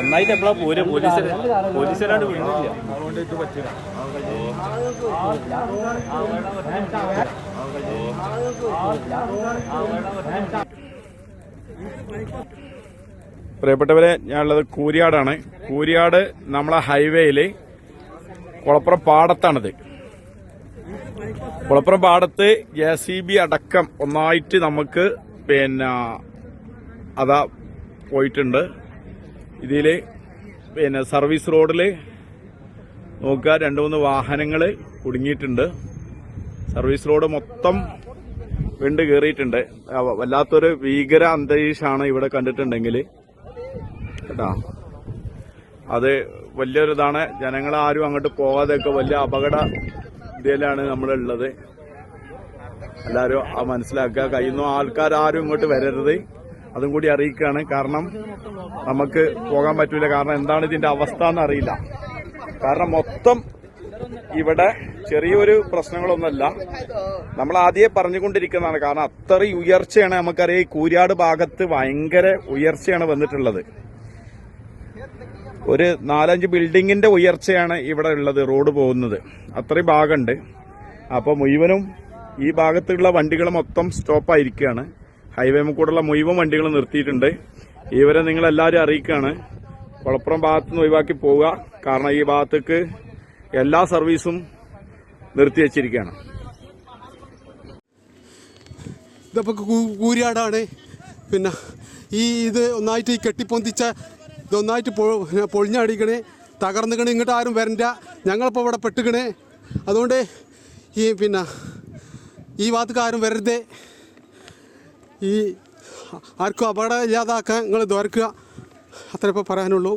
ഒന്നായിട്ട് എപ്പോഴാ പോര് പോലീസുകാരാണ്ട് വിടുന്നില്ല. പ്രിയപ്പെട്ടവരെ, ഞാനുള്ളത് കൂരിയാടാണ്. കൂരിയാട് നമ്മളെ ഹൈവേയില് കുളപ്പുറം പാടത്താണിത്. കുളപ്പുറം പാടത്ത് JCB അടക്കം ഒന്നായിട്ട് നമുക്ക് അതാ പോയിട്ടുണ്ട്. ഇതില് സർവീസ് റോഡില് നോക്കുക, 2-3 വാഹനങ്ങൾ കുടുങ്ങിയിട്ടുണ്ട്. സർവീസ് റോഡ് മൊത്തം വിണ്ട് കയറിയിട്ടുണ്ട്. വല്ലാത്തൊരു ഭീകര അന്തരീക്ഷമാണ് ഇവിടെ കണ്ടിട്ടുണ്ടെങ്കിൽ കേട്ടോ. അത് വലിയൊരിതാണ്. ജനങ്ങളാരും അങ്ങോട്ട് പോകാതെയൊക്കെ വലിയ അപകട ഇതിലാണ് നമ്മളുള്ളത്. എല്ലാവരും മനസ്സിലാക്കുക. കഴിയുന്ന ആൾക്കാരും ഇങ്ങോട്ട് വരരുത്, അതും കൂടി അറിയിക്കുകയാണ്. കാരണം നമുക്ക് പോകാൻ പറ്റൂല. കാരണം എന്താണ് ഇതിന്റെ അവസ്ഥ എന്നറിയില്ല. കാരണം മൊത്തം ഇവിടെ ചെറിയൊരു പ്രശ്നങ്ങളൊന്നുമല്ല, നമ്മൾ ആദ്യമേ പറഞ്ഞുകൊണ്ടിരിക്കുന്നതാണ്. കാരണം അത്രയും ഉയർച്ചയാണ്. നമുക്കറിയാം, ഈ കൂരിയാട് ഭാഗത്ത് ഭയങ്കര ഉയർച്ചയാണ് വന്നിട്ടുള്ളത്. ഒരു 4-5 ബിൽഡിങ്ങിന്റെ ഉയർച്ചയാണ് ഇവിടെ ഉള്ളത്. റോഡ് പോകുന്നത് അത്രയും ഭാഗമുണ്ട്. അപ്പോൾ മുഴുവനും ഈ ഭാഗത്തുള്ള വണ്ടികൾ മൊത്തം സ്റ്റോപ്പായിരിക്കുകയാണ്. ഹൈവേ കൂടെയുള്ള മുഴുവൻ വണ്ടികൾ നിർത്തിയിട്ടുണ്ട്. ഇവരെ നിങ്ങളെല്ലാവരും അറിയിക്കുകയാണ്, കുളപ്പുറം ഭാഗത്തുനിന്ന് ഒഴിവാക്കി പോവുക. കാരണം ഈ ഭാഗത്തേക്ക് എല്ലാ സർവീസും നിർത്തിവെച്ചിരിക്കുകയാണ്. ഇതപ്പോൾ കൂരിയാടാണ്. പിന്നെ ഇത് ഒന്നായിട്ട് ഈ കെട്ടിപ്പൊന്തിച്ച ഇതൊന്നായിട്ട് പൊളിഞ്ഞടിക്കണേ, തകർന്നിക്കണേ. ഇങ്ങോട്ട് ആരും വരണ്ട, ഞങ്ങളിപ്പോൾ ഇവിടെ പെട്ടുക്കണേ. അതുകൊണ്ട് ഈ ഭാഗത്തേക്ക് ആരും വരരുതേ. ഈ ആർക്കും അപകടം ഇല്ലാതാക്കാൻ നിങ്ങൾ ദ്വാരക്കുക, അത്ര ഇപ്പോൾ പറയാനുള്ളൂ.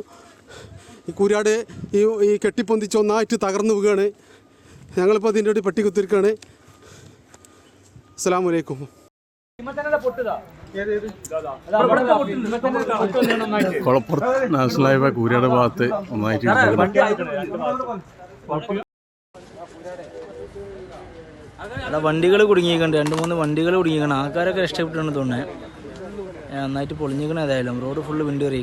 ഈ കൂരിയാട് ഈ കെട്ടിപ്പൊന്തിച്ച് ഒന്നായിട്ട് തകർന്നു വീഴുകയാണ്. ഞങ്ങളിപ്പോൾ അതിൻ്റെ കൂടി പെട്ടി കുത്തിരിക്കുകയാണ്. അസ്സലാമു അലൈക്കും. കുളപ്പുറത്ത് നാഷണൽ ഹൈവേ കൂരിയാട് ഭാഗത്ത് ഒന്നായിട്ട് വണ്ടികൾ കുടുങ്ങിയിട്ടുണ്ട്. 2-3 വണ്ടികൾ കുടുങ്ങിക്കണം. ആൾക്കാരൊക്കെ രക്ഷപ്പെട്ടാണ് തോന്നുന്നത്. നന്നായിട്ട് പൊളിഞ്ഞിരിക്കണം. ഏതായാലും റോഡ് ഫുള്ള് വിണ്ട് കയറിയിരിക്കണം.